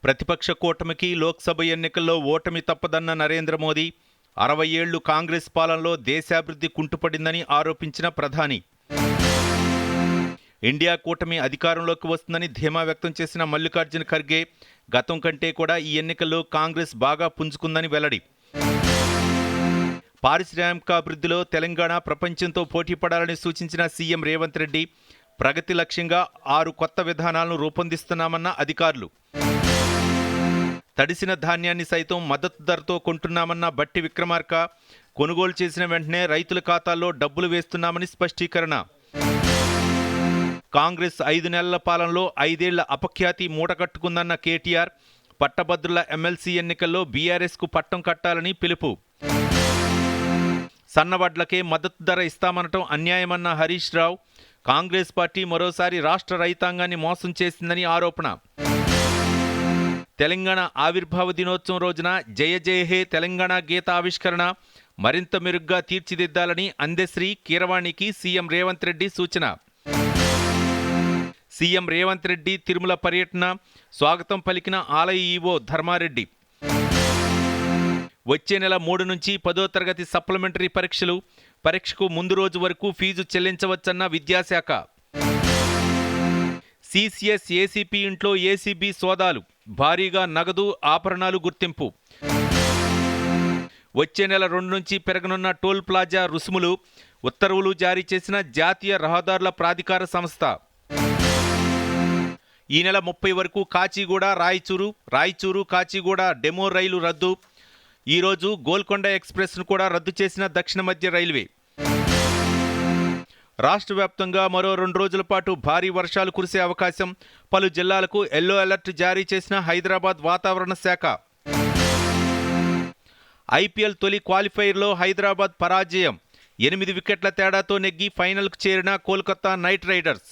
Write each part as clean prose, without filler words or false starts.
ప్రతిపక్ష కూటమికి లోక్సభ ఎన్నికల్లో ఓటమి తప్పదన్న నరేంద్ర మోదీ, 60 ఏళ్లు కాంగ్రెస్ పాలనలో దేశాభివృద్ధి కుంటుపడిందని ఆరోపించిన ప్రధాని, ఇండియా కూటమి అధికారంలోకి వస్తుందని ధీమా వ్యక్తం చేసిన మల్లికార్జున ఖర్గే, గతం కంటే కూడా ఈ ఎన్నికల్లో కాంగ్రెస్ బాగా పుంజుకుందని వెల్లడి. పారిశ్రామికాభివృద్ధిలో తెలంగాణ ప్రపంచంతో పోటీపడాలని సూచించిన సీఎం రేవంత్ రెడ్డి, ప్రగతి లక్ష్యంగా 6 కొత్త విధానాలను రూపొందిస్తున్నామన్న అధికారులు. తడిసిన ధాన్యాన్ని సైతం మద్దతు ధరతో కొంటున్నామన్న బట్టి విక్రమార్క, కొనుగోలు చేసిన వెంటనే రైతుల ఖాతాల్లో డబ్బులు వేస్తున్నామని స్పష్టీకరణ. కాంగ్రెస్ 5 నెలల పాలనలో 5 ఏళ్ల అపఖ్యాతి మూటకట్టుకుందన్న కేటీఆర్, పట్టభద్రుల ఎమ్మెల్సీ ఎన్నికల్లో బీఆర్ఎస్కు పట్టం కట్టాలని పిలుపు. సన్నవడ్లకే మద్దతు ధర ఇస్తామనటం అన్యాయమన్న హరీష్ రావు, కాంగ్రెస్ పార్టీ మరోసారి రాష్ట్ర రైతాంగాన్ని మోసం చేసిందని ఆరోపణ. తెలంగాణ ఆవిర్భావ దినోత్సవం రోజున జయ జయ హే తెలంగాణ గీత ఆవిష్కరణ మరింత మెరుగ్గా తీర్చిదిద్దాలని అందెశ్రీ కీరవాణికి సీఎం రేవంత్ రెడ్డి సూచన. సీఎం రేవంత్ రెడ్డి తిరుమల పర్యటన, స్వాగతం పలికిన ఆలయ ఈవో ధర్మారెడ్డి. వచ్చే నెల 3 నుంచి 10వ తరగతి సప్లిమెంటరీ పరీక్షలు, పరీక్షకు ముందు రోజు వరకు ఫీజు చెల్లించవచ్చన్న విద్యాశాఖ. సిసిఎస్ ఏసీపీ ఇంట్లో ఏసీబీ సోదాలు, భారీగా నగదు ఆభరణాలు గుర్తింపు. వచ్చే నెల 2 నుంచి పెరగనున్న టోల్ ప్లాజా రుసుములు, ఉత్తర్వులు జారీ చేసిన జాతీయ రహదారుల ప్రాధికార సంస్థ. ఈ నెల 30 వరకు కాచిగూడ రాయచూరు కాచిగూడ డెమో రైలు రద్దు. ఈరోజు గోల్కొండ ఎక్స్ప్రెస్ను కూడా రద్దు చేసిన దక్షిణ మధ్య రైల్వే. రాష్ట్ర వ్యాప్తంగా మరో 2 రోజుల పాటు భారీ వర్షాలు కురిసే అవకాశం, పలు జిల్లాలకు ఎల్లో అలర్ట్ జారీ చేసిన హైదరాబాద్ వాతావరణ శాఖ. ఐపీఎల్ తొలి క్వాలిఫైర్లో హైదరాబాద్ పరాజయం, 8 వికెట్ల తేడాతో నెగ్గి ఫైనల్కు చేరిన కోల్కతా నైట్ రైడర్స్.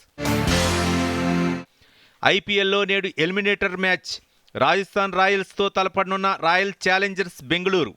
ఐపీఎల్లో నేడు ఎలిమినేటర్ మ్యాచ్, రాజస్థాన్ రాయల్స్తో తలపడనున్న రాయల్ ఛాలెంజర్స్ బెంగళూరు.